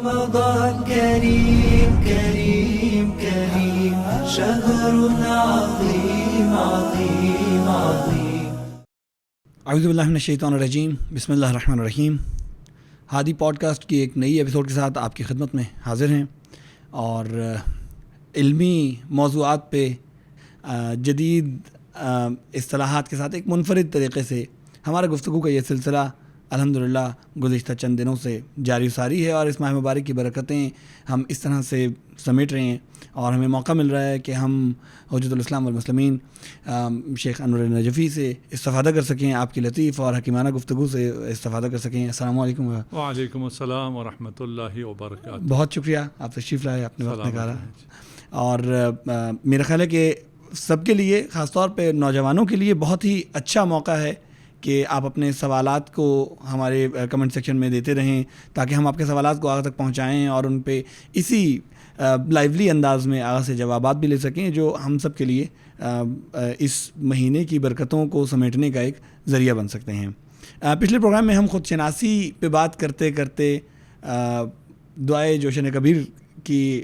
رمضان كريم كريم كريم شهر عظيم عظيم عظيم. اعوذ باللہ من الشیطان الرجیم. بسم اللہ الرحمن الرحیم. ہادی پوڈ کاسٹ کی ایک نئی ایپیسوڈ کے ساتھ آپ کی خدمت میں حاضر ہیں اور علمی موضوعات پہ جدید اصطلاحات کے ساتھ ایک منفرد طریقے سے ہمارا گفتگو کا یہ سلسلہ الحمدللہ گزشتہ چند دنوں سے جاری ساری ہے اور اس ماہ مبارک کی برکتیں ہم اس طرح سے سمیٹ رہے ہیں اور ہمیں موقع مل رہا ہے کہ ہم حجت الاسلام والمسلمین شیخ انور نجفی سے استفادہ کر سکیں, آپ کی لطیف اور حکیمانہ گفتگو سے استفادہ کر سکیں. السلام علیکم. وعلیکم السلام ورحمۃ اللہ وبرکاتہ. بہت شکریہ, آپ تشریف لائے, آپ نے وقت نکالا. اور میرا خیال ہے کہ سب کے لیے, خاص طور پہ نوجوانوں کے لیے بہت ہی اچھا موقع ہے کہ آپ اپنے سوالات کو ہمارے کمنٹ سیکشن میں دیتے رہیں تاکہ ہم آپ کے سوالات کو آگے تک پہنچائیں اور ان پہ اسی لائیولی انداز میں آگے سے جوابات بھی لے سکیں جو ہم سب کے لیے اس مہینے کی برکتوں کو سمیٹنے کا ایک ذریعہ بن سکتے ہیں. پچھلے پروگرام میں ہم خود شناسی پہ بات کرتے کرتے دعائے جوشن کبیر کی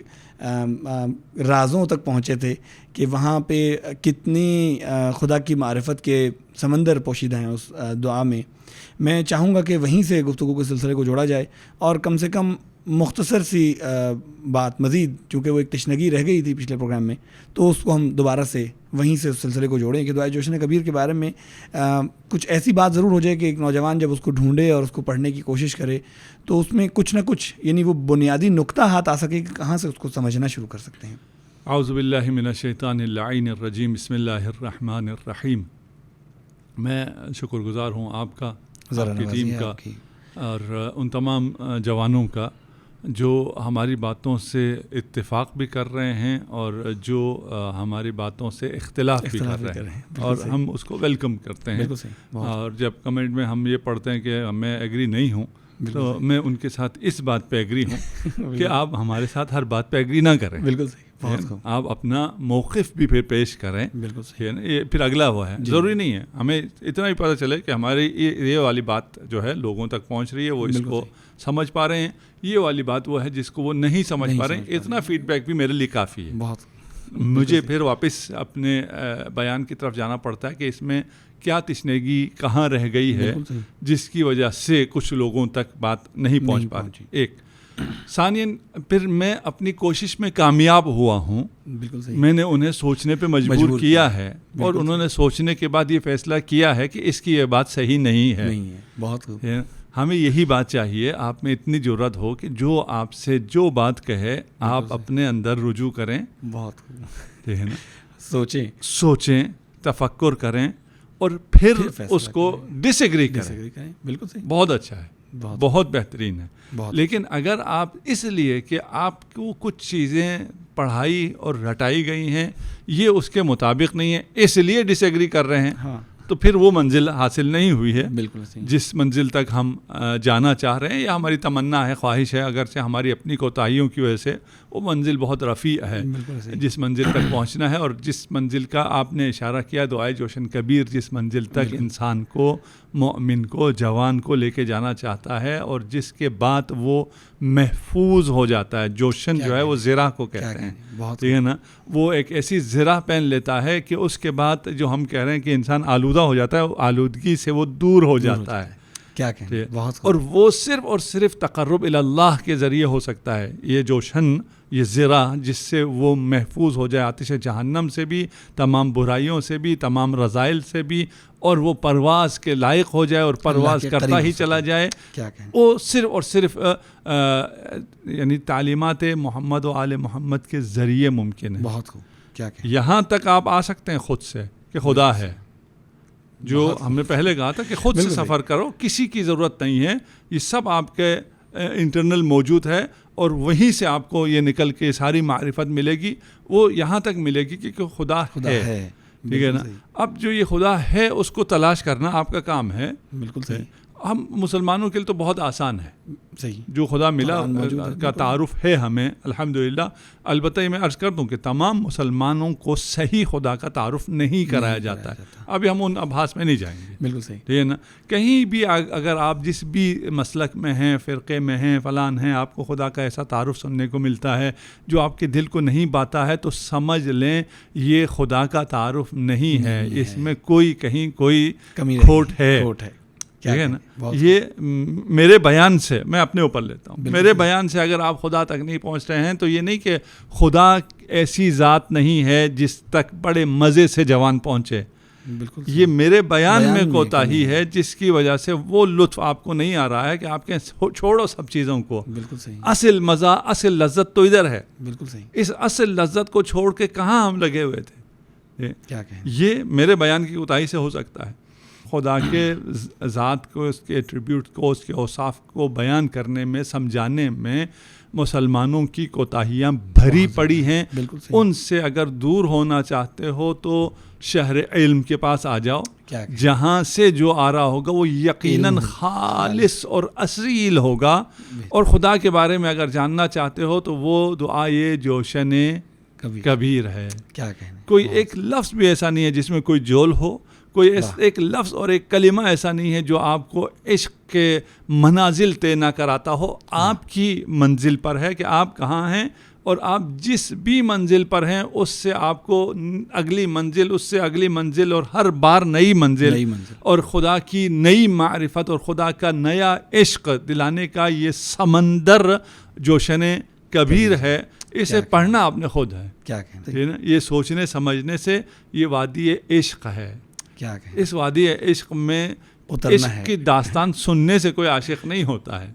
رازوں تک پہنچے تھے کہ وہاں پہ کتنی خدا کی معرفت کے سمندر پوشیدہ ہیں اس دعا میں. میں چاہوں گا کہ وہیں سے گفتگو کے سلسلے کو جوڑا جائے اور کم سے کم مختصر سی بات مزید, چونکہ وہ ایک تشنگی رہ گئی تھی پچھلے پروگرام میں, تو اس کو ہم دوبارہ سے وہیں سے اس سلسلے کو جوڑیں کہ دعائے جوشن کبیر کے بارے میں کچھ ایسی بات ضرور ہو جائے کہ ایک نوجوان جب اس کو ڈھونڈے اور اس کو پڑھنے کی کوشش کرے تو اس میں کچھ نہ کچھ, یعنی وہ بنیادی نقطہ ہاتھ آ سکے کہ کہاں سے اس کو سمجھنا شروع کر سکتے ہیں. اعوذ باللہ من الشیطان اللعین الرجیم. بسم اللہ الرحمن الرحیم. میں شکر گزار ہوں آپ کا, آپ کی ٹیم کا اور ان تمام جوانوں کا جو ہماری باتوں سے اتفاق بھی کر رہے ہیں اور جو ہماری باتوں سے اختلاف بھی کر رہے ہیں, اور ہم اس کو ویلکم کرتے ہیں. اور جب کمنٹ میں ہم یہ پڑھتے ہیں کہ میں ایگری نہیں ہوں, تو میں ان کے ساتھ اس بات پہ ایگری ہوں کہ آپ ہمارے ساتھ ہر بات پہ ایگری نہ کریں. بالکل صحیح, آپ اپنا موقف بھی پھر پیش کریں. بالکل صحیح, یہ پھر اگلا ہوا ہے. ضروری نہیں ہے ہمیں اتنا ہی پتہ چلے کہ ہماری یہ والی بات جو ہے لوگوں تک پہنچ رہی ہے, وہ اس کو سمجھ پا رہے ہیں, یہ والی بات وہ ہے جس کو وہ نہیں سمجھ پا رہے ہیں. اتنا فیڈ بیک بھی میرے لیے کافی ہے. بہت مجھے پھر واپس اپنے بیان کی طرف جانا پڑتا ہے کہ اس میں کیا تشنگی کہاں رہ گئی ہے جس کی وجہ سے کچھ لوگوں تک بات نہیں پہنچ پا رہی. ایک ثانیاً پھر میں اپنی کوشش میں کامیاب ہوا ہوں. بالکل صحیح, میں نے انہیں سوچنے پہ مجبور کیا ہے اور انہوں نے سوچنے کے بعد یہ فیصلہ کیا ہے کہ اس کی یہ بات صحیح نہیں ہے. بہت ہمیں یہی بات چاہیے, آپ میں اتنی جرات ہو کہ جو آپ سے جو بات کہے آپ اپنے اندر رجوع کریں. بہت ہے نا, سوچیں, تفکر کریں اور پھر اس کو ڈس ایگری کریں. بالکل صحیح, بہت اچھا ہے, بہت بہترین ہے. لیکن اگر آپ اس لیے کہ آپ کو کچھ چیزیں پڑھائی اور رٹائی گئی ہیں یہ اس کے مطابق نہیں ہے اس لیے ڈس ایگری کر رہے ہیں, تو پھر وہ منزل حاصل نہیں ہوئی ہے. بالکل جس منزل تک ہم جانا چاہ رہے ہیں یا ہماری تمنا ہے, خواہش ہے, اگرچہ ہماری اپنی کوتاہیوں کی وجہ سے وہ منزل بہت رفیع ہے جس منزل تک پہنچنا ہے. اور جس منزل کا آپ نے اشارہ کیا دعائے جوشن کبیر, جس منزل تک انسان کو, مومن کو, جوان کو لے کے جانا چاہتا ہے اور جس کے بعد وہ محفوظ ہو جاتا ہے. جوشن جو ہے وہ زرہ کو کہتے ہیں, ٹھیک ہے نا, وہ ایک ایسی زرہ پہن لیتا ہے کہ اس کے بعد جو ہم کہہ رہے ہیں کہ انسان آلودہ ہو جاتا ہے, آلودگی سے وہ دور ہو جاتا ہے. کیا کہیں, اور وہ صرف اور صرف تقرب الی اللہ کے ذریعے ہو سکتا ہے. یہ جوشن, یہ زرہ جس سے وہ محفوظ ہو جائے آتش جہنم سے بھی, تمام برائیوں سے بھی, تمام رذائل سے بھی, اور وہ پرواز کے لائق ہو جائے اور پرواز کرتا ہی چلا جائے. وہ صرف اور صرف یعنی تعلیمات محمد و آل محمد کے ذریعے ممکن ہے. بہت خوب, کیا کہیں, یہاں تک آپ آ سکتے ہیں خود سے کہ خدا ہے, جو ہم نے پہلے کہا تھا کہ خود سے سفر کرو, کسی کی ضرورت نہیں ہے, یہ سب آپ کے انٹرنل موجود ہے اور وہیں سے آپ کو یہ نکل کے ساری معرفت ملے گی. وہ یہاں تک ملے گی کہ خدا ہے, ٹھیک ہے نا. اب جو یہ خدا ہے اس کو تلاش کرنا آپ کا کام ہے. بالکل صحیح. ہم مسلمانوں کے لیے تو بہت آسان ہے، صحیح، جو خدا ملا قرآن کا تعارف ہے ہمیں الحمدللہ. البتہ یہ میں عرض کر دوں کہ تمام مسلمانوں کو صحیح خدا کا تعارف نہیں کرایا جاتا ہے. ابھی ہم ان ابحاث میں نہیں جائیں گے. بالکل صحیح. ٹھیک ہے نا. کہیں بھی اگر آپ جس بھی مسلک میں ہیں، فرقے میں ہیں، فلان ہیں، آپ کو خدا کا ایسا تعارف سننے کو ملتا ہے جو آپ کے دل کو نہیں باتا ہے، تو سمجھ لیں یہ خدا کا تعارف نہیں ہے، اس میں کوئی کہیں کوئی کھوٹ ہے. ٹھیک ہے نا. یہ میرے بیان سے میں اپنے اوپر لیتا ہوں. میرے بیان سے اگر آپ خدا تک نہیں پہنچ رہے ہیں تو یہ نہیں کہ خدا ایسی ذات نہیں ہے جس تک بڑے مزے سے جوان پہنچے. بالکل یہ میرے بیان میں کوتاہی ہے جس کی وجہ سے وہ لطف آپ کو نہیں آ رہا ہے کہ آپ کے چھوڑو سب چیزوں کو. بالکل صحیح. اصل مزہ، اصل لذت تو ادھر ہے. بالکل صحیح. اس اصل لذت کو چھوڑ کے کہاں ہم لگے ہوئے تھے. کیا کہیں، یہ میرے بیان کی کوتاہی سے ہو سکتا ہے. خدا کے ذات کو، اس کے ایٹریبیوٹ کو، اس کے اوصاف کو بیان کرنے میں، سمجھانے میں مسلمانوں کی کوتاہیاں بھری پڑی ہیں. ان سے اگر دور ہونا چاہتے ہو تو شہر علم کے پاس آ جاؤ، جہاں سے جو آ رہا ہوگا وہ یقیناً خالص اور اصیل ہوگا. اور خدا کے بارے میں اگر جاننا چاہتے ہو تو وہ دعا یہ جوشن کبیر ہے. کیا کہنا، کوئی ایک لفظ بھی ایسا نہیں ہے جس میں کوئی جول ہو. کوئی ایک لفظ اور ایک کلمہ ایسا نہیں ہے جو آپ کو عشق کے منازل طے نہ کراتا ہو. آپ کی منزل پر ہے کہ آپ کہاں ہیں، اور آپ جس بھی منزل پر ہیں اس سے آپ کو اگلی منزل، اس سے اگلی منزل، اور ہر بار نئی منزل اور خدا کی نئی معرفت اور خدا کا نیا عشق دلانے کا یہ سمندر جوشن کبیر ہے. اسے پڑھنا آپ نے خود ہے. کیا کہنا، یہ سوچنے سمجھنے سے یہ وادی عشق ہے. کیا کہیں، اس وادی عشق میں عشق کی داستان سننے سے کوئی عاشق نہیں ہوتا ہے.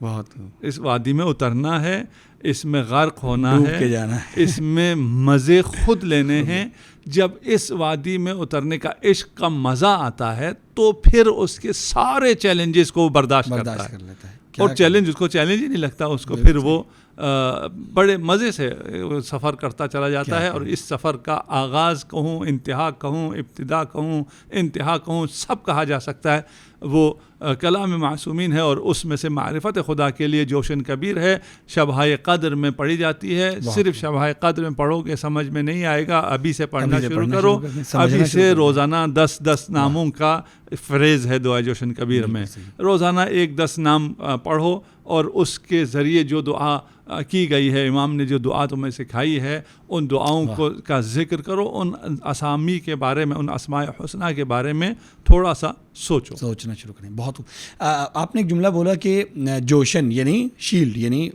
بہت. اس وادی میں اترنا ہے، اس میں غرق ہونا ہے، جانا ہے، اس میں مزے خود لینے ہیں. جب اس وادی میں اترنے کا عشق کا مزہ آتا ہے تو پھر اس کے سارے چیلنجز کو برداشت کرتا ہے. اور چیلنج اس کو چیلنج ہی نہیں لگتا، اس کو پھر وہ بڑے مزے سے سفر کرتا چلا جاتا ہے. اور اس سفر کا آغاز کہوں، انتہا کہوں، ابتدا کہوں، انتہا کہوں، سب کہا جا سکتا ہے. وہ کلام معصومین ہے اور اس میں سے معرفت خدا کے لیے جوشن کبیر ہے. شبہ قدر میں پڑھی جاتی ہے. صرف شبہ قدر میں پڑھو گے سمجھ میں نہیں آئے گا. ابھی سے پڑھنا شروع کرو. ابھی سے روزانہ 10 ناموں کا فریز ہے دعا جوشن کبیر میں. روزانہ 1-10 نام پڑھو اور اس کے ذریعے جو دعا کی گئی ہے، امام نے جو دعا تمہیں سکھائی ہے، ان دعاؤں کا ذکر کرو. ان اسامی کے بارے میں، ان اسماء حسنہ کے بارے میں تھوڑا سا سوچنا شروع کریں. بہت. آپ نے ایک جملہ بولا کہ جوشن یعنی شیلڈ، یعنی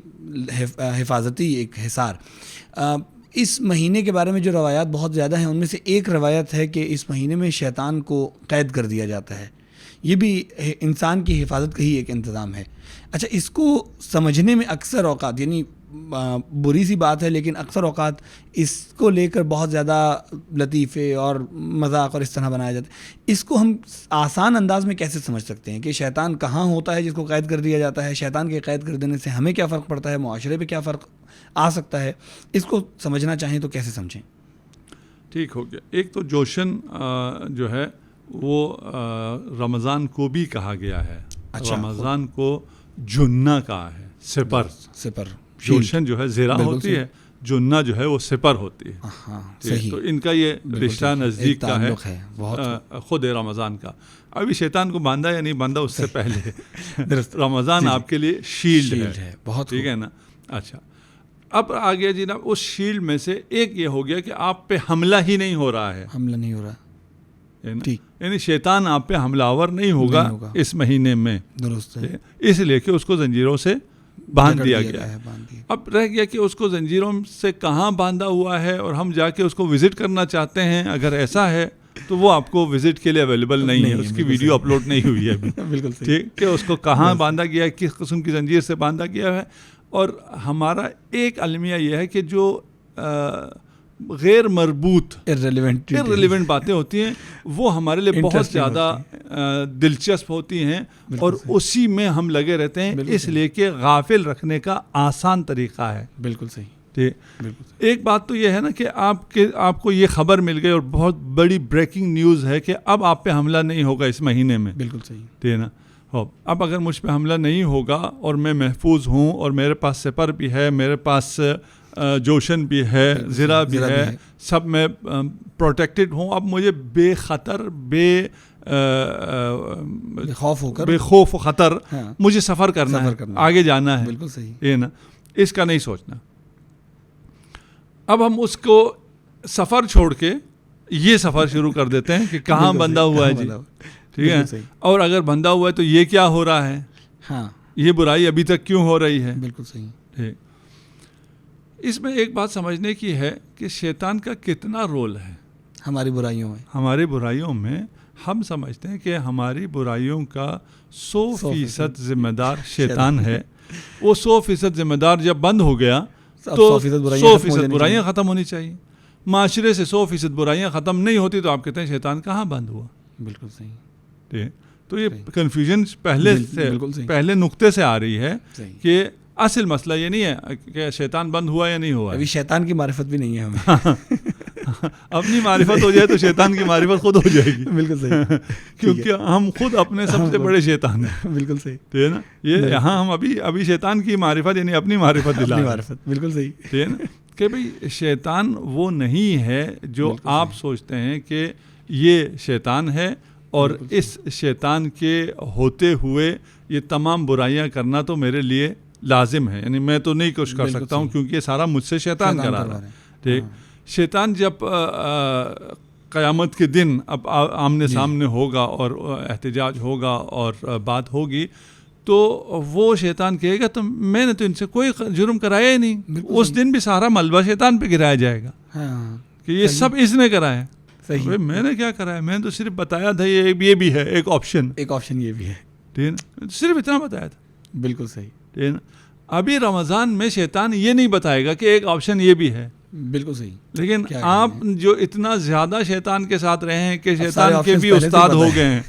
حفاظتی ایک حصار. اس مہینے کے بارے میں جو روایات بہت زیادہ ہیں، ان میں سے ایک روایت ہے کہ اس مہینے میں شیطان کو قید کر دیا جاتا ہے. یہ بھی انسان کی حفاظت کا ہی ایک انتظام ہے. اچھا، اس کو سمجھنے میں اکثر اوقات، یعنی بری سی بات ہے لیکن اکثر اوقات اس کو لے کر بہت زیادہ لطیفے اور مذاق اور اس طرح بنایا جاتا ہے. اس کو ہم آسان انداز میں کیسے سمجھ سکتے ہیں کہ شیطان کہاں ہوتا ہے جس کو قید کر دیا جاتا ہے؟ شیطان کے قید کر دینے سے ہمیں کیا فرق پڑتا ہے؟ معاشرے پہ کیا فرق آ سکتا ہے؟ اس کو سمجھنا چاہیں تو کیسے سمجھیں؟ ٹھیک ہو گیا. ایک تو جوشن جو ہے وہ رمضان کو بھی کہا گیا ہے. رمضان کو جنہ کہا ہے، سپر. جوشن جو ہے زیرہ ہوتی ہے، جنہ جو ہے وہ سپر ہوتی ہے. تو ان کا یہ رشتہ نزدیک کا ہے خود رمضان کا. ابھی شیطان کو باندھا یا نہیں باندھا اس سے پہلے رمضان آپ کے لیے شیلڈ ہے. بہت ٹھیک ہے نا. اچھا، اب آگے جناب اس شیلڈ میں سے ایک یہ ہو گیا کہ آپ پہ حملہ ہی نہیں ہو رہا ہے. حملہ نہیں ہو رہا، یعنی شیطان آپ پہ حملہ آور نہیں ہوگا اس مہینے میں. درست ہے. اس لیے کہ اس کو زنجیروں سے باندھ دیا گیا ہے. اب رہ گیا کہ اس کو زنجیروں سے کہاں باندھا ہوا ہے اور ہم جا کے اس کو وزٹ کرنا چاہتے ہیں. اگر ایسا ہے تو وہ آپ کو وزٹ کے لیے اویلیبل نہیں ہے. اس کی ویڈیو اپلوڈ نہیں ہوئی ہے ابھی. بالکل ٹھیک کہ اس کو کہاں باندھا گیا ہے، کس قسم کی زنجیر سے باندھا گیا ہے. اور ہمارا ایک المیہ یہ ہے کہ جو غیر مربوط irrelevant باتیں ہوتی ہیں وہ ہمارے لیے بہت زیادہ دلچسپ ہوتی ہیں اور اسی میں ہم لگے رہتے ہیں. اس لیے کہ غافل رکھنے کا آسان طریقہ ہے. بالکل صحیح. ایک بات تو یہ ہے نا کہ آپ کو یہ خبر مل گئی اور بہت بڑی بریکنگ نیوز ہے کہ اب آپ پہ حملہ نہیں ہوگا اس مہینے میں. بالکل صحیح. ٹھیک ہے نا. اب اگر مجھ پہ حملہ نہیں ہوگا اور میں محفوظ ہوں اور میرے پاس سپر بھی ہے, میرے پاس جوشن بھی ہے, زرہ بھی ہے, سب میں پروٹیکٹڈ ہوں, اب مجھے بے خطر بے خوف و خطر مجھے سفر کرنا ہے, آگے جانا ہے. بالکل صحیح, یہ نا, اس کا نہیں سوچنا. اب ہم اس کو سفر چھوڑ کے یہ سفر شروع کر دیتے ہیں کہ کہاں بندھا ہوا ہے جی, ٹھیک ہے, اور اگر بندھا ہوا ہے تو یہ کیا ہو رہا ہے, ہاں یہ برائی ابھی تک کیوں ہو رہی ہے. بالکل صحیح. ٹھیک, اس میں ایک بات سمجھنے کی ہے کہ شیطان کا کتنا رول ہے ہماری برائیوں میں. ہماری برائیوں میں ہم سمجھتے ہیں کہ ہماری برائیوں کا 100% ذمہ دار شیطان ہے. وہ 100% ذمہ دار جب بند ہو گیا تو 100% برائیاں ختم ہونی چاہیے. معاشرے سے 100% برائیاں ختم نہیں ہوتی تو آپ کہتے ہیں شیطان کہاں بند ہوا. بالکل صحیح. ٹھیک, تو یہ کنفیوژن پہلے نقطے سے آ رہی ہے کہ اصل مسئلہ یہ نہیں ہے کہ شیطان بند ہوا یا نہیں ہوا. ابھی شیطان کی معرفت بھی نہیں ہے ہمیں. اپنی معرفت ہو جائے تو شیطان کی معرفت خود ہو جائے گی. بالکل صحیح, کیونکہ ہم خود اپنے سب سے بڑے شیطان ہیں. بالکل صحیح, ٹھیک ہے نا. یہ یہاں ہم ابھی شیطان کی معرفت یعنی اپنی معرفت دلا رہے ہیں. بالکل صحیح, ٹھیک ہے نا, کہ بھئی شیطان وہ نہیں ہے جو آپ سوچتے ہیں کہ یہ شیطان ہے اور اس شیطان کے ہوتے ہوئے یہ تمام برائیاں کرنا تو میرے لیے لازم ہے, یعنی میں تو نہیں کچھ کر سکتا ہوں کیونکہ یہ سارا مجھ سے شیطان کرا رہا ہے. ٹھیک, شیطان جب قیامت کے دن اب آمنے سامنے ہوگا اور احتجاج ہوگا اور بات ہوگی تو وہ شیطان کہے گا تو میں نے تو ان سے کوئی جرم کرایا ہی نہیں. اس دن بھی سارا ملبہ شیطان پہ گرایا جائے گا کہ یہ سب اس نے کرایا. میں نے کیا کرایا, میں نے تو صرف بتایا تھا یہ بھی ہے ایک آپشن یہ بھی ہے. ٹھیک ہے, صرف اتنا بتایا تھا. بالکل صحیح. ٹھیک ہے, ابھی رمضان میں شیطان یہ نہیں بتائے گا کہ ایک آپشن یہ بھی ہے. بالکل صحیح. لیکن آپ جو اتنا زیادہ شیطان کے ساتھ رہے ہیں کہ شیطان کے بھی استاد ہو گئے ہیں,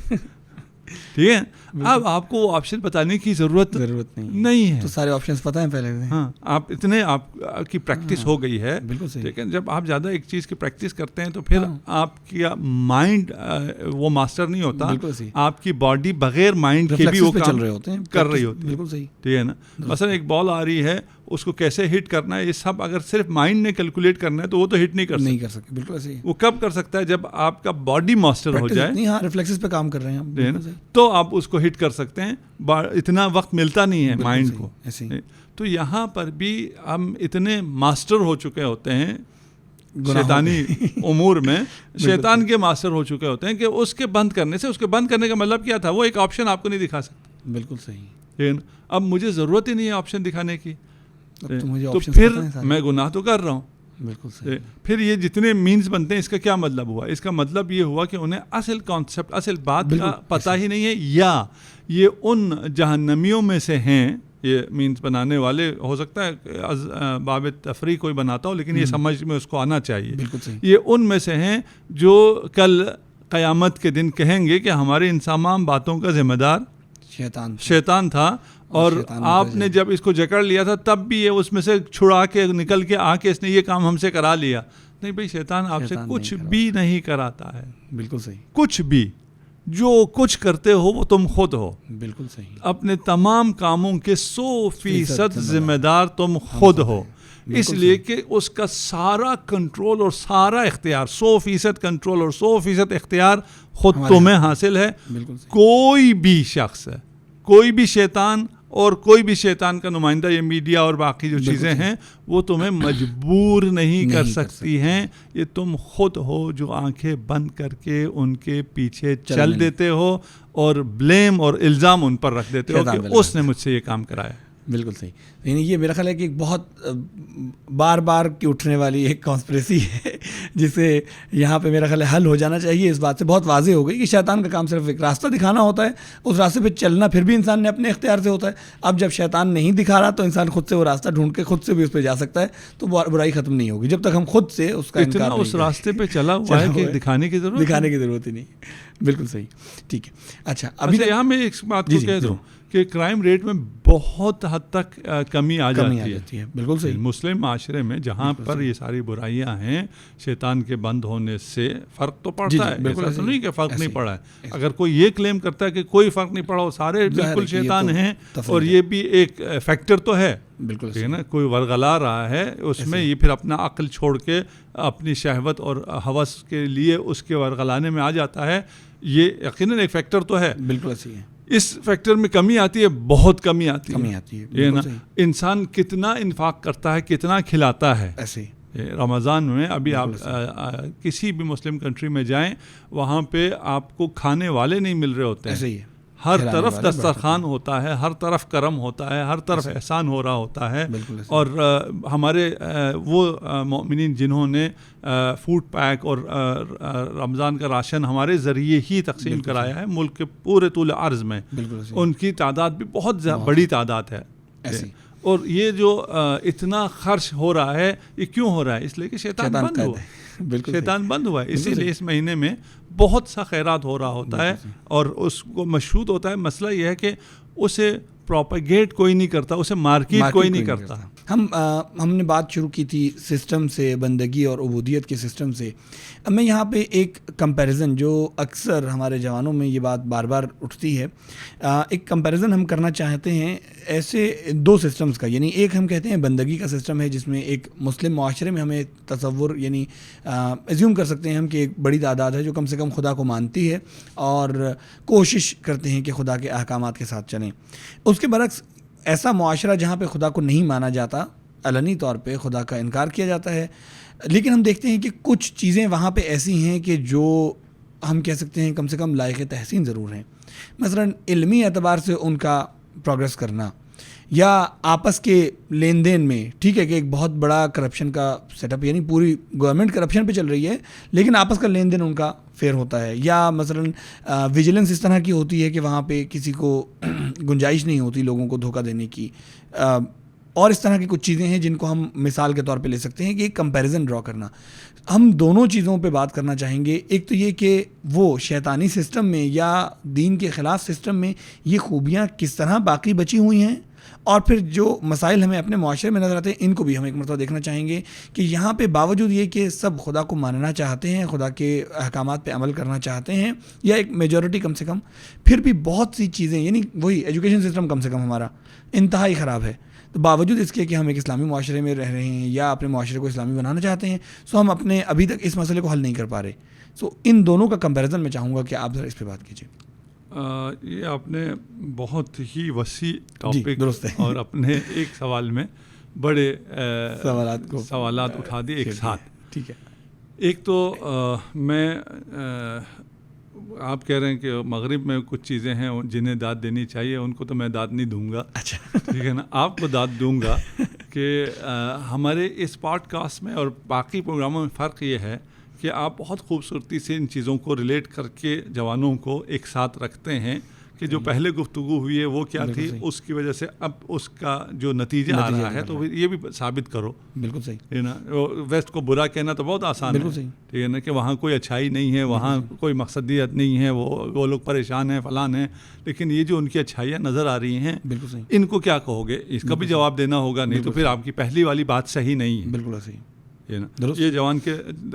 ٹھیک ہے, اب آپ کو وہ آپشن بتانے کی ضرورت نہیں ہے. تو سارے آپشنز پتہ ہیں پہلے سے. ہاں, آپ کی پریکٹس ہو گئی ہے. بالکل صحیح. لیکن جب آپ زیادہ ایک چیز کی پریکٹس کرتے ہیں تو پھر آپ کا مائنڈ وہ ماسٹر نہیں ہوتا. آپ کی باڈی بغیر مائنڈ کے بھی وہ کام کر رہی ہوتی ہے. بالکل صحیح, ٹھیک ہے نا. مثلا ایک بال آ رہی ہے, اس کو کیسے ہٹ کرنا ہے, یہ سب اگر صرف مائنڈ نے کیلکولیٹ کرنا ہے تو وہ تو ہٹ نہیں کر سکتا. بالکل صحیح. وہ کب کر سکتا ہے, جب آپ کا باڈی ماسٹر ہو جائے. ہاں, ریفلیکسز پہ کام کر رہے ہیں تو آپ اس کو ہٹ کر سکتے ہیں. اتنا وقت ملتا نہیں ہے مائنڈ کو. تو یہاں پر بھی ہم اتنے ماسٹر ہو چکے ہوتے ہیں شیطانی امور میں, شیطان کے ماسٹر ہو چکے ہوتے ہیں کہ اس کے بند کرنے کا مطلب کیا تھا, وہ ایک آپشن آپ کو نہیں دکھا سکتا. بالکل صحیح. لیکن اب مجھے ضرورت ہی نہیں ہے آپشن دکھانے کی, تو پھر میں گناہ تو کر رہا ہوں. بالکل صحیح. پھر یہ جتنے مینز بنتے ہیں اس کا کیا مطلب ہوا, اس کا مطلب یہ ہوا کہ انہیں اصل کانسیپٹ اصل بات کا پتہ ہی نہیں ہے, یا یہ ان جہنمیوں میں سے ہیں. یہ مینز بنانے والے ہو سکتا ہے باب تفریح کوئی بناتا ہو, لیکن یہ سمجھ میں اس کو آنا چاہیے. یہ ان میں سے ہیں جو کل قیامت کے دن کہیں گے کہ ہماری ان تمام باتوں کا ذمہ دار شیطان تھا, اور آپ نے جب اس کو جکڑ لیا تھا تب بھی یہ اس میں سے چھڑا کے نکل کے آ کے اس نے یہ کام ہم سے کرا لیا. نہیں بھائی, شیطان آپ سے کچھ بھی نہیں کراتا ہے. بالکل صحیح. کچھ بھی, جو کچھ کرتے ہو وہ تم خود ہو. بالکل صحیح. اپنے تمام کاموں کے 100% ذمہ دار تم خود ہو. اس لیے کہ اس کا سارا کنٹرول اور سارا اختیار 100% کنٹرول اور 100% اختیار خود تمہیں حاصل ہے. کوئی بھی شخص ہے, کوئی بھی شیطان اور کوئی بھی شیطان کا نمائندہ, یہ میڈیا اور باقی جو چیزیں ہیں, وہ تمہیں مجبور نہیں کر سکتی ہیں. یہ تم خود ہو جو آنکھیں بند کر کے ان کے پیچھے چل دیتے ہو اور بلیم اور الزام ان پر رکھ دیتے ہو کہ اس نے مجھ سے یہ کام کرایا. بالکل صحیح. یعنی یہ میرا خیال ہے کہ ایک بہت بار بار کی اٹھنے والی ایک کانسپریسی ہے جسے یہاں پہ میرا خیال ہے حل ہو جانا چاہیے. اس بات سے بہت واضح ہو گئی کہ شیطان کا کام صرف ایک راستہ دکھانا ہوتا ہے, اس راستے پہ چلنا پھر بھی انسان نے اپنے اختیار سے ہوتا ہے. اب جب شیطان نہیں دکھا رہا تو انسان خود سے وہ راستہ ڈھونڈ کے خود سے بھی اس پہ جا سکتا ہے, تو برائی ختم نہیں ہوگی جب تک ہم خود سے اس کا انکار نہیں اس راستے پہ چلا ہوا ہے کہ دکھانے کی ضرورت ہی نہیں. بالکل صحیح. ٹھیک ہے. اچھا, ابھی یہاں میں ایک بات کو کہہ دوں کہ کرائم ریٹ میں بہت حد تک کمی آ جاتی ہے. بالکل صحیح. مسلم معاشرے میں جہاں پر یہ ساری برائیاں ہیں شیطان کے بند ہونے سے فرق تو پڑتا ہے, ایسا تو نہیں کہ فرق نہیں پڑا ہے. اگر کوئی یہ کلیم کرتا ہے کہ کوئی فرق نہیں پڑا, وہ سارے بالکل شیطان ہیں, اور یہ بھی ایک فیکٹر تو ہے. بالکل ٹھیک ہے نا, کوئی ورغلا رہا ہے اس میں, یہ پھر اپنا عقل چھوڑ کے اپنی شہوت اور ہوس کے لیے اس کے ورغلانے میں آ جاتا ہے, یہ یقیناً ایک فیکٹر تو ہے. بالکل صحیح ہے. اس فیکٹر میں کمی آتی ہے, بہت کمی آتی ہے. یہ نا انسان کتنا انفاق کرتا ہے, کتنا کھلاتا ہے. ایسے رمضان میں ابھی آپ کسی بھی مسلم کنٹری میں جائیں, وہاں پہ آپ کو کھانے والے نہیں مل رہے ہوتے ہیں. ایسے ہی ہے. ہر طرف دسترخوان ہوتا ہے, ہر طرف کرم ہوتا ہے, ہر طرف احسان ہو رہا ہوتا ہے. اور ہمارے وہ مومنین جنہوں نے فوڈ پیک اور رمضان کا راشن ہمارے ذریعے ہی تقسیم کرایا ہے ملک کے پورے طول عرض میں, ان کی تعداد بھی بہت بڑی تعداد ہے. اور یہ جو اتنا خرچ ہو رہا ہے, یہ کیوں ہو رہا ہے؟ اس لیے کہ شیطان بند ہوا ہے. شیطان بند ہوا ہے, اسی لیے اس مہینے میں بہت سا خیرات ہو رہا ہوتا ہے, اور اس کو مشروط ہوتا ہے. مسئلہ یہ ہے کہ اسے پروپیگیٹ کوئی نہیں کرتا, اسے مارکیٹ کوئی نہیں کرتا. ہم نے بات شروع کی تھی سسٹم سے, بندگی اور عبودیت کے سسٹم سے. اب میں یہاں پہ ایک کمپیریزن, جو اکثر ہمارے جوانوں میں یہ بات بار بار اٹھتی ہے, ایک کمپیریزن ہم کرنا چاہتے ہیں ایسے دو سسٹمز کا. یعنی ایک ہم کہتے ہیں بندگی کا سسٹم ہے, جس میں ایک مسلم معاشرے میں ہمیں تصور, یعنی ایزیوم کر سکتے ہیں ہم کہ ایک بڑی تعداد ہے جو کم سے کم خدا کو مانتی ہے اور کوشش کرتے ہیں کہ خدا کے احکامات کے ساتھ چلیں. اس کے برعکس ایسا معاشرہ جہاں پہ خدا کو نہیں مانا جاتا, علنی طور پہ خدا کا انکار کیا جاتا ہے, لیکن ہم دیکھتے ہیں کہ کچھ چیزیں وہاں پہ ایسی ہیں کہ جو ہم کہہ سکتے ہیں کم سے کم لائق تحسین ضرور ہیں. مثلا علمی اعتبار سے ان کا پروگریس کرنا, یا آپس کے لین دین میں, ٹھیک ہے کہ ایک بہت بڑا کرپشن کا سیٹ اپ, یعنی پوری گورنمنٹ کرپشن پہ چل رہی ہے, لیکن آپس کا لین دین ان کا فیئر ہوتا ہے. یا مثلا ویجیلنس اس طرح کی ہوتی ہے کہ وہاں پہ کسی کو گنجائش نہیں ہوتی لوگوں کو دھوکہ دینے کی, اور اس طرح کی کچھ چیزیں ہیں جن کو ہم مثال کے طور پہ لے سکتے ہیں کہ ایک کمپیریزن ڈرا کرنا. ہم دونوں چیزوں پہ بات کرنا چاہیں گے. ایک تو یہ کہ وہ شیطانی سسٹم میں یا دین کے خلاف سسٹم میں یہ خوبیاں کس طرح باقی بچی ہوئی ہیں, اور پھر جو مسائل ہمیں اپنے معاشرے میں نظر آتے ہیں ان کو بھی ہم ایک مرتبہ دیکھنا چاہیں گے کہ یہاں پہ باوجود یہ کہ سب خدا کو ماننا چاہتے ہیں, خدا کے احکامات پہ عمل کرنا چاہتے ہیں, یا ایک میجورٹی کم سے کم, پھر بھی بہت سی چیزیں, یعنی وہی ایجوکیشن سسٹم کم سے کم ہمارا انتہائی خراب ہے. تو باوجود اس کے کہ ہم ایک اسلامی معاشرے میں رہ رہے ہیں یا اپنے معاشرے کو اسلامی بنانا چاہتے ہیں, سو ہم اپنے ابھی تک اس مسئلے کو حل نہیں کر پا رہے. سو ان دونوں کا کمپیریزن میں چاہوں گا کہ آپ ذرا اس پہ بات کیجیے. یہ آپ نے بہت ہی وسیع ٹاپک اور اپنے ایک سوال میں بڑے سوالات اٹھا دیے ایک ساتھ. ٹھیک ہے. ایک تو میں آپ کہہ رہے ہیں کہ مغرب میں کچھ چیزیں ہیں جنہیں داد دینی چاہیے, ان کو تو میں داد نہیں دوں گا. اچھا ٹھیک ہے نا, آپ کو داد دوں گا کہ ہمارے اس پوڈ کاسٹ میں اور باقی پروگراموں میں فرق یہ ہے کہ آپ بہت خوبصورتی سے ان چیزوں کو ریلیٹ کر کے جوانوں کو ایک ساتھ رکھتے ہیں کہ جو پہلے گفتگو ہوئی ہے وہ کیا تھی, اس کی وجہ سے اب اس کا جو نتیجہ آ رہا ہے تو یہ بھی ثابت کرو. بالکل صحیح ہے نا. ویسٹ کو برا کہنا تو بہت آسان ہے, ٹھیک ہے نا, کہ وہاں کوئی اچھائی نہیں ہے, وہاں کوئی مقصدیت نہیں ہے, وہ لوگ پریشان ہیں, فلان ہیں, لیکن یہ جو ان کی اچھائیاں نظر آ رہی ہیں ان کو کیا کہو گے, اس کا بھی جواب دینا ہوگا, نہیں تو پھر آپ کی پہلی والی بات صحیح نہیں ہے. بالکل صحیح. یہ جوان کے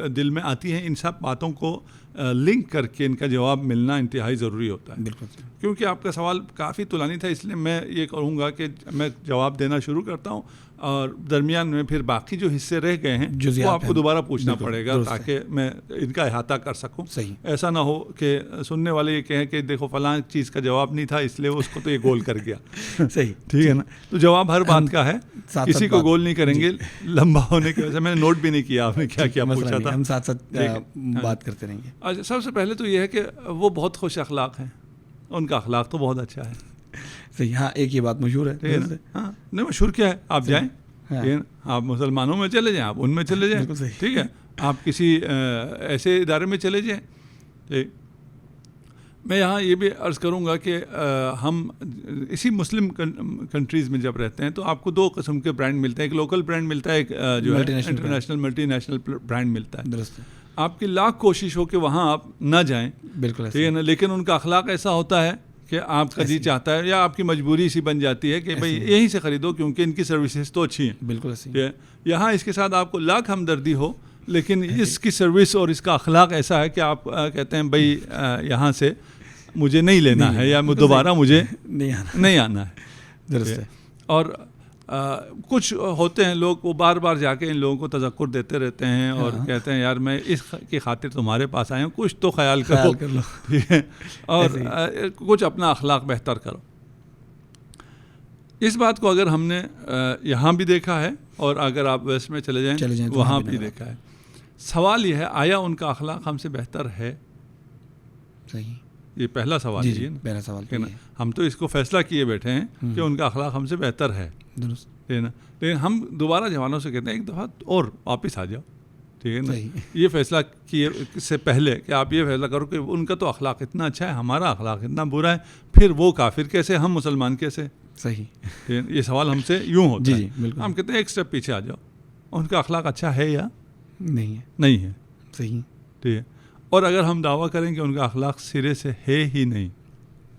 دل میں آتی ہیں, ان سب باتوں کو لنک کر کے ان کا جواب ملنا انتہائی ضروری ہوتا ہے. بالکل. کیونکہ آپ کا سوال کافی طولانی تھا, اس لیے میں یہ کہوں گا کہ میں جواب دینا شروع کرتا ہوں اور درمیان میں پھر باقی جو حصے رہ گئے ہیں وہ آپ کو دوبارہ پوچھنا پڑے گا تاکہ میں ان کا احاطہ کر سکوں. صحیح. ایسا نہ ہو کہ سننے والے یہ کہیں کہ دیکھو فلاں چیز کا جواب نہیں تھا اس لیے اس کو تو یہ گول کر گیا. صحیح. ٹھیک ہے نا. تو جواب ہر بات کا ہے, کسی کو گول نہیں کریں گے. لمبا ہونے کی وجہ سے میں نے نوٹ بھی نہیں کیا آپ نے کیا کیا پوچھا تھا, ہم ساتھ ساتھ بات کرتے رہیں گے. سب سے پہلے تو یہ ہے کہ وہ بہت خوش اخلاق ہیں, ان کا اخلاق تو بہت اچھا ہے. صحیح. ہاں ایک یہ بات مشہور ہے. ہاں نہیں مشہور کیا ہے, آپ جائیں, آپ مسلمانوں میں چلے جائیں, آپ ان میں چلے جائیں, ٹھیک ہے, آپ کسی ایسے ادارے میں چلے جائیں. میں یہاں یہ بھی عرض کروں گا کہ ہم اسی مسلم کنٹریز میں جب رہتے ہیں تو آپ کو دو قسم کے برانڈ ملتے ہیں, ایک لوکل برانڈ ملتا ہے, ایک جو ہے انٹرنیشنل ملٹی نیشنل برانڈ ملتا ہے. درست. آپ کی لاکھ کوشش ہو کہ وہاں آپ نہ جائیں, بالکل, ٹھیک ہے نا, لیکن ان کا اخلاق ایسا ہوتا ہے کہ آپ کا جی چاہتا ہے یا آپ کی مجبوری سی بن جاتی ہے کہ بھائی یہیں سے خریدو کیونکہ ان کی سروسز تو اچھی ہیں. بالکل ایسے یہاں اس کے ساتھ آپ کو لاکھ ہمدردی ہو لیکن اس کی سروس اور اس کا اخلاق ایسا ہے کہ آپ کہتے ہیں بھائی یہاں سے مجھے نہیں لینا ہے یا دوبارہ مجھے نہیں آنا ہے. درست ہے. اور کچھ ہوتے ہیں لوگ وہ بار بار جا کے ان لوگوں کو تذکر دیتے رہتے ہیں اور کہتے ہیں یار میں اس کی خاطر تمہارے پاس آیا ہوں, کچھ تو خیال کر لو, ٹھیک ہے, اور کچھ اپنا اخلاق بہتر کرو. اس بات کو اگر ہم نے یہاں بھی دیکھا ہے اور اگر آپ ویسٹ میں چلے جائیں وہاں بھی دیکھا ہے. سوال یہ ہے آیا ان کا اخلاق ہم سے بہتر ہے؟ صحیح, یہ پہلا سوال ہے. پہلا سوال ہم تو اس کو فیصلہ کیے بیٹھے ہیں کہ ان کا اخلاق ہم سے بہتر ہے, درست ہے نا, لیکن ہم دوبارہ جوانوں سے کہتے ہیں ایک دفعہ اور واپس آ جاؤ, ٹھیک ہے نا. یہ فیصلہ کیے سے پہلے کہ آپ یہ فیصلہ کرو کہ ان کا تو اخلاق اتنا اچھا ہے, ہمارا اخلاق اتنا برا ہے, پھر وہ کافر کیسے, ہم مسلمان کیسے. صحیح, یہ سوال ہم سے یوں ہوتا ہے. بالکل. ہم کہتے ہیں ایک اسٹیپ پیچھے آ جاؤ, ان کا اخلاق اچھا ہے یا نہیں ہے. صحیح, ٹھیک ہے. اور اگر ہم دعویٰ کریں کہ ان کا اخلاق سرے سے ہے ہی نہیں,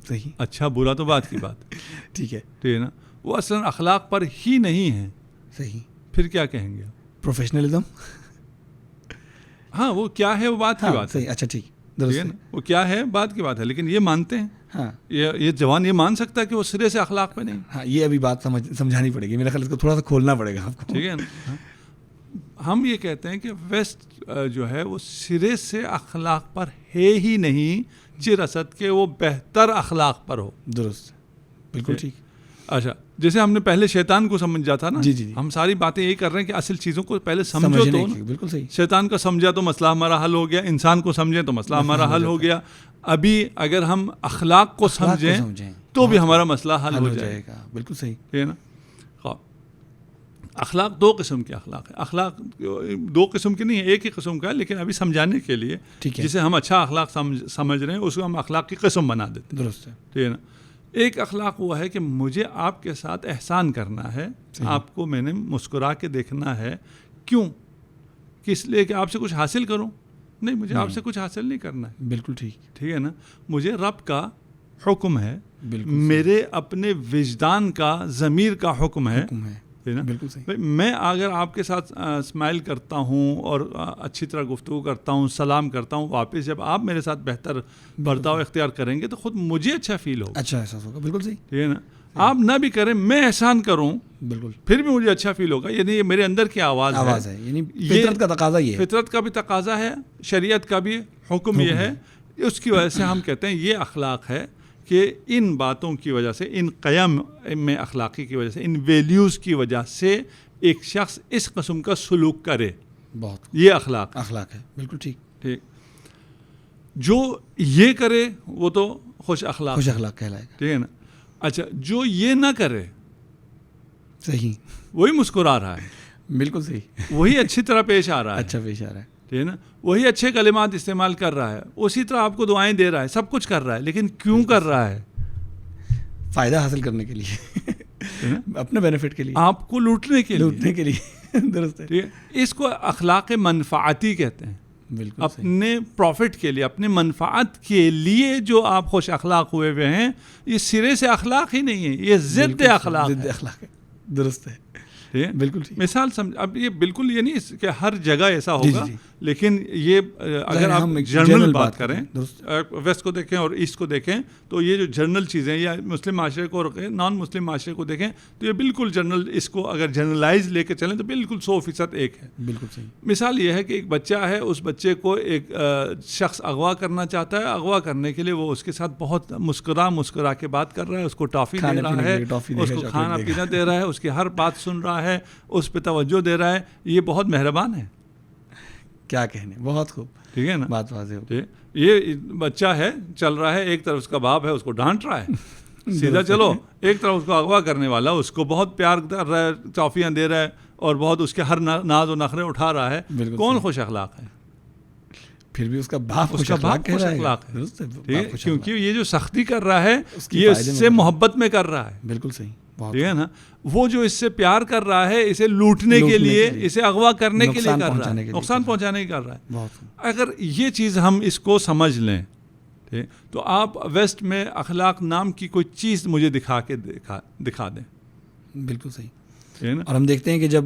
صحیح, اچھا برا تو بات کی بات, ٹھیک ہے, ٹھیک ہے نا, وہ اصلاً اخلاق پر ہی نہیں ہے, صحیح, پھر کیا کہیں گے؟ پروفیشنلزم. ہاں وہ کیا ہے وہ بات کی بات ہے. اچھا ٹھیک, وہ کیا ہے بات کی بات ہے, لیکن یہ مانتے ہیں. ہاں, یہ جوان یہ مان سکتا ہے کہ وہ سرے سے اخلاق پہ نہیں. ہاں, یہ ابھی بات سمجھانی پڑے گی, میرا خیال اس کو تھوڑا سا کھولنا پڑے گا آپ کو, ٹھیک ہے نا. ہم یہ کہتے ہیں کہ ویسٹ جو ہے وہ سرے سے اخلاق پر ہے ہی نہیں, چرست کہ وہ بہتر اخلاق پر ہو. درست, بالکل ٹھیک. اچھا, جیسے ہم نے پہلے شیطان کو سمجھا تھا نا, جی, ہم ساری باتیں یہی کر رہے ہیں کہ اصل چیزوں کو پہلے سمجھو تو. بالکل صحیح. شیطان کا سمجھا تو مسئلہ ہمارا حل ہو گیا, انسان کو سمجھیں تو مسئلہ ہمارا حل ہو گیا. ابھی اگر ہم اخلاق کو سمجھیں تو بھی ہمارا مسئلہ حل ہو جائے گا. بالکل صحیح, ہے نا. اخلاق دو قسم کے اخلاق ہے. اخلاق دو قسم کے نہیں, ایک ہی قسم کا ہے, لیکن ابھی سمجھانے کے لیے جسے ہم اچھا اخلاق سمجھ رہے ہیں اس کو ہم اخلاق کی قسم بنا دیتے ہیں. درست ہے, ٹھیک ہے نا. ایک اخلاق وہ ہے کہ مجھے آپ کے ساتھ احسان کرنا ہے, آپ کو میں نے مسکرا کے دیکھنا ہے. کیوں؟ کس لیے کہ آپ سے کچھ حاصل کروں؟ نہیں, مجھے آپ سے کچھ حاصل نہیں کرنا ہے. بالکل ٹھیک, ٹھیک ہے نا. مجھے رب کا حکم ہے, میرے اپنے وجدان کا ضمیر کا حکم ہے. بالکل صحیح. میں اگر آپ کے ساتھ اسمائل کرتا ہوں اور اچھی طرح گفتگو کرتا ہوں, سلام کرتا ہوں, واپس جب آپ میرے ساتھ بہتر برتاؤ اختیار کریں گے تو خود مجھے اچھا فیل ہوگا, اچھا احساس ہوگا. بالکل صحیح, ٹھیک ہے نا. آپ نہ بھی کریں, میں احسان کروں, بالکل, پھر بھی مجھے اچھا فیل ہوگا. یعنی یہ میرے اندر کی آواز ہے. یعنی فطرت کا تقاضا یہ ہے, فطرت کا بھی تقاضا ہے, شریعت کا بھی حکم یہ ہے. اس کی وجہ سے ہم کہتے ہیں یہ اخلاق ہے کہ ان باتوں کی وجہ سے, ان قیام میں اخلاقی کی وجہ سے, ان ویلیوز کی وجہ سے ایک شخص اس قسم کا سلوک کرے. بہت, یہ اخلاق ہے. بالکل ٹھیک, ٹھیک. جو یہ کرے وہ تو خوش اخلاق کہلائے گا, ٹھیک ہے نا. اچھا, جو یہ نہ کرے, صحیح, وہی مسکرا رہا ہے, بالکل صحیح, وہی اچھی طرح پیش آ رہا ہے, اچھا پیش آ رہا ہے, ٹھیک ہے نا. وہی اچھے کلمات استعمال کر رہا ہے, اسی طرح آپ کو دعائیں دے رہا ہے, سب کچھ کر رہا ہے, لیکن کیوں کر رہا ہے؟ فائدہ حاصل کرنے کے لیے, اپنے بینیفٹ کے لیے, آپ کو لوٹنے کے لیے. درست ہے. اس کو اخلاق منفعتی کہتے ہیں. بالکل, اپنے پروفٹ کے لیے, اپنے منفعت کے لیے جو آپ خوش اخلاق ہوئے ہیں, یہ سرے سے اخلاق ہی نہیں ہے, یہ ضد اخلاق ہے. درست ہے, بالکل. مثال سمجھ, اب یہ بالکل یہ نہیں کہ ہر جگہ ایسا ہوگا, لیکن یہ اگر آپ جنرل بات کریں, ویسٹ کو دیکھیں اور ایسٹ کو دیکھیں, تو یہ جو جنرل چیزیں, یا مسلم معاشرے کو اور نان مسلم معاشرے کو دیکھیں تو یہ بالکل جنرل, اس کو اگر جنرلائز لے کے چلیں تو بالکل 100% ایک ہے. بالکل صحیح. مثال یہ ہے کہ ایک بچہ ہے, اس بچے کو ایک شخص اغوا کرنا چاہتا ہے. اغوا کرنے کے لیے وہ اس کے ساتھ بہت مسکرا کے بات کر رہا ہے, اس کو ٹافی دے رہا ہے, اس کو کھانا پینا دے رہا ہے, اس کی ہر بات سن رہا ہے, اس پہ توجہ دے رہا ہے. یہ بہت مہربان ہے. کیا کہنے, بہت خوب, ٹھیک ہے نا, بات واضح ہو. یہ بچہ ہے, چل رہا ہے, ایک طرف اس کا باپ ہے, اس کو ڈانٹ رہا ہے, سیدھا چلو. ایک طرف اس کو اغوا کرنے والا, اس کو بہت پیار کر رہا ہے, ٹافیاں دے رہا ہے, اور بہت اس کے ہر ناز و نخرے اٹھا رہا ہے. کون خوش اخلاق ہے؟ پھر بھی اس کا باپ خوش اخلاق ہے. کیونکہ یہ جو سختی کر رہا ہے یہ اس سے محبت میں کر رہا ہے. بالکل صحیح, ٹھیک ہے نا. وہ جو اس سے پیار کر رہا ہے, اسے لوٹنے کے لیے, اسے اغوا کرنے کے لیے کر رہا ہے, نقصان پہنچانے کے کر رہا ہے. اگر یہ چیز ہم اس کو سمجھ لیں, تو آپ ویسٹ میں اخلاق نام کی کوئی چیز مجھے دکھا دیں. بالکل صحیح. اور ہم دیکھتے ہیں کہ جب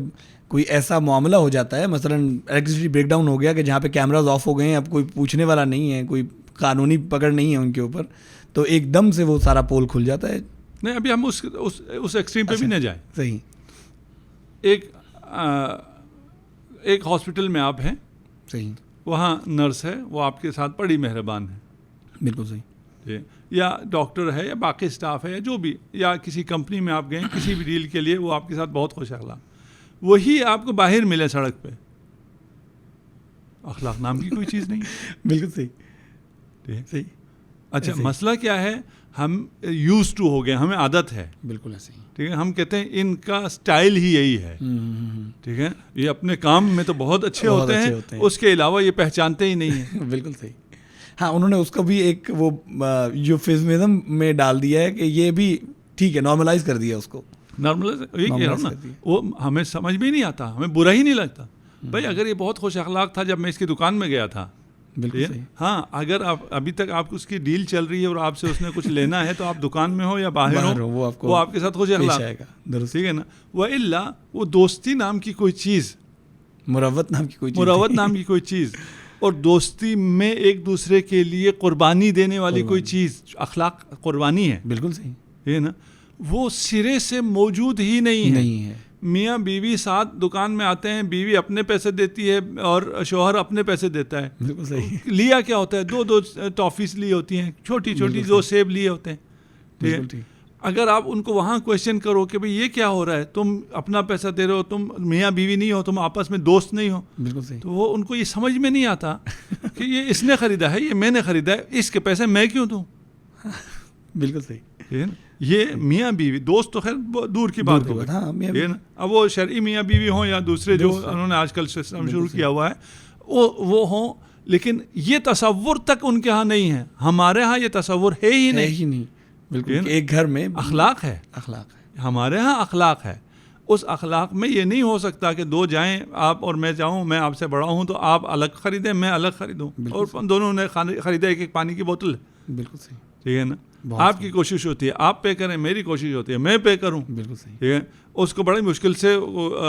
کوئی ایسا معاملہ ہو جاتا ہے, مثلا الیکٹریسٹی بریک ڈاؤن ہو گیا کہ جہاں پہ کیمراز آف ہو گئے ہیں, اب کوئی پوچھنے والا نہیں ہے, کوئی قانونی پکڑ نہیں ہے ان کے اوپر, تو ایک دم سے وہ سارا پول کھل جاتا ہے. نہیں, ابھی ہم اس ایکسٹریم پہ بھی نہ جائیں. صحیح. ایک ہاسپٹل میں آپ ہیں, صحیح, وہاں نرس ہے, وہ آپ کے ساتھ بڑی مہربان ہے. بالکل صحیح. یا ڈاکٹر ہے یا باقی اسٹاف ہے یا جو بھی, یا کسی کمپنی میں آپ گئے کسی بھی ڈیل کے لیے, وہ آپ کے ساتھ بہت خوش اخلاق, وہی آپ کو باہر ملے سڑک پہ, اخلاق نام کی کوئی چیز نہیں. بالکل صحیح. صحیح. اچھا, مسئلہ کیا ہے, ہم یوز ٹو ہو گئے, ہمیں عادت ہے. بالکل ایسے ہی. ٹھیک ہے, ہم کہتے ہیں ان کا اسٹائل ہی یہی ہے. ٹھیک ہے, یہ اپنے کام میں تو بہت اچھے ہوتے ہیں, اس کے علاوہ یہ پہچانتے ہی نہیں ہیں. بالکل صحیح. ہاں, انہوں نے اس کو بھی ایک وہ یوفیزمزم میں ڈال دیا ہے کہ یہ بھی ٹھیک ہے, نارملائز کر دیا اس کو. نارملائز, یہی کہہ رہا ہوں نا, وہ ہمیں سمجھ بھی نہیں آتا, ہمیں برا ہی نہیں لگتا. بھائی اگر یہ بہت خوش اخلاق تھا جب میں اس کی دکان میں گیا تھا, بالکل صحیح. ہاں, اگر آپ ابھی تک آپ اس کی ڈیل چل رہی ہے اور آپ سے اس نے کچھ لینا ہے, تو آپ دکان میں ہو یا باہر ہو, وہ آپ کے ساتھ خوش اخلاق آئے گا. ٹھیک ہے نا. وَإِلَّا وہ دوستی نام کی کوئی چیز, مروت نام کی کوئی چیز, اور دوستی میں ایک دوسرے کے لیے قربانی دینے والی کوئی چیز, اخلاق قربانی ہے. بالکل صحیح. ہے نا, وہ سرے سے موجود ہی نہیں ہے. میاں بیوی ساتھ دکان میں آتے ہیں, بیوی اپنے پیسے دیتی ہے اور شوہر اپنے پیسے دیتا ہے. بالکل صحیح. لیا کیا ہوتا ہے, دو ٹافیز لی ہوتی ہیں, چھوٹی چھوٹی 2 سیب لیے ہوتے ہیں. ٹھیک ہے. اگر آپ ان کو وہاں کویشچن کرو کہ بھئی یہ کیا ہو رہا ہے, تم اپنا پیسہ دے رہے ہو, تم میاں بیوی نہیں ہو, تم آپس میں دوست نہیں ہو, بالکل صحیح, تو وہ ان کو یہ سمجھ میں نہیں آتا کہ یہ اس نے خریدا ہے, یہ میں نے خریدا ہے, اس کے پیسے میں کیوں دوں. بالکل صحیح. یہ میاں بیوی, دوست تو خیر دور کی بات ہوگی. اب وہ شرعی میاں بیوی ہوں یا دوسرے جو انہوں نے آج کل سسٹم شروع کیا ہوا ہے وہ ہوں, لیکن یہ تصور تک ان کے ہاں نہیں ہے. ہمارے ہاں یہ تصور ہے ہی نہیں. بالکل, ایک گھر میں اخلاق ہے. ہمارے ہاں اخلاق ہے. اس اخلاق میں یہ نہیں ہو سکتا کہ 2 جائیں, آپ اور میں جاؤں, میں آپ سے بڑا ہوں تو آپ الگ خریدیں, میں الگ خریدوں, اور دونوں نے خریدا ایک پانی کی بوتل. بالکل صحیح. ٹھیک ہے نا. آپ کی کوشش ہوتی ہے آپ پے کریں, میری کوشش ہوتی ہے میں پے کروں. بالکل صحیح. ٹھیک ہے. اس کو بڑی مشکل سے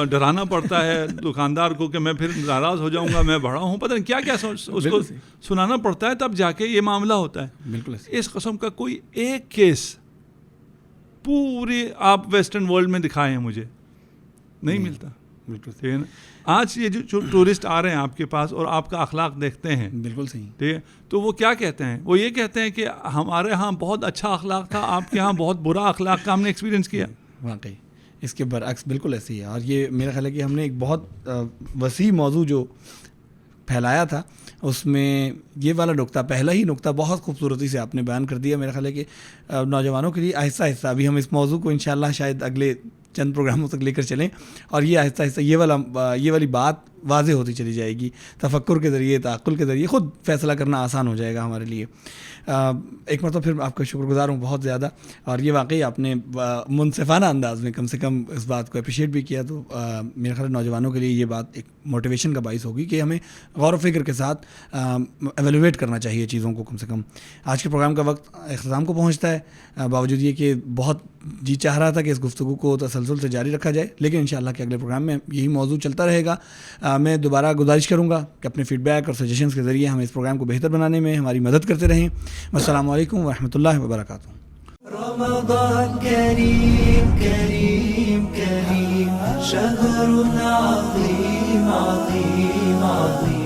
ڈرانا پڑتا ہے دکاندار کو کہ میں پھر ناراض ہو جاؤں گا, میں بڑا ہوں, پتہ نہیں کیا کیا اس کو سنانا پڑتا ہے, تب جا کے یہ معاملہ ہوتا ہے. بالکل. اس قسم کا کوئی ایک کیس پوری آپ ویسٹرن ورلڈ میں دکھائیں مجھے, نہیں ملتا. بالکل. ٹھیک ہے نا. آج یہ جو ٹورسٹ آ رہے ہیں آپ کے پاس اور آپ کا اخلاق دیکھتے ہیں, بالکل صحیح, ٹھیک ہے, تو وہ کیا کہتے ہیں, وہ یہ کہتے ہیں کہ ہمارے ہاں بہت اچھا اخلاق تھا, آپ کے ہاں بہت برا اخلاق کا ہم نے ایکسپیرینس کیا. واقعی اس کے برعکس بالکل ایسے ہی ہے. اور یہ میرا خیال ہے کہ ہم نے ایک بہت وسیع موضوع جو پھیلایا تھا, اس میں یہ والا نقطہ, پہلا ہی نقطہ بہت خوبصورتی سے آپ نے بیان کر دیا. میرا خیال ہے کہ نوجوانوں کے لیے آہستہ آہستہ ابھی ہم اس موضوع کو انشاءاللہ شاید اگلے چند پروگراموں تک لے کر چلیں, اور یہ آہستہ آہستہ یہ والی بات واضح ہوتی چلی جائے گی. تفکر کے ذریعے, تعقل کے ذریعے خود فیصلہ کرنا آسان ہو جائے گا ہمارے لیے. ایک مرتبہ پھر آپ کا شکر گزار ہوں بہت زیادہ, اور یہ واقعی آپ نے منصفانہ انداز میں کم سے کم اس بات کو اپریشیٹ بھی کیا. تو میرے خیال نوجوانوں کے لیے یہ بات ایک موٹیویشن کا باعث ہوگی کہ ہمیں غور و فکر کے ساتھ ایویلویٹ کرنا چاہیے چیزوں کو. کم سے کم آج کے پروگرام کا وقت اختتام کو پہنچتا ہے, باوجود یہ کہ بہت جی چاہ رہا تھا کہ اس گفتگو کو تسلسل سے جاری رکھا جائے, لیکن انشاءاللہ کہ اگلے پروگرام میں یہی موضوع چلتا رہے گا. میں دوبارہ گزارش کروں گا کہ اپنے فیڈ بیک اور سجیشنز کے ذریعے ہم اس پروگرام کو بہتر بنانے میں ہماری مدد کرتے رہیں. السلام علیکم ورحمۃ اللہ وبرکاتہ. رمضان کریم کریم کریم شہر عظیم عظیم عظیم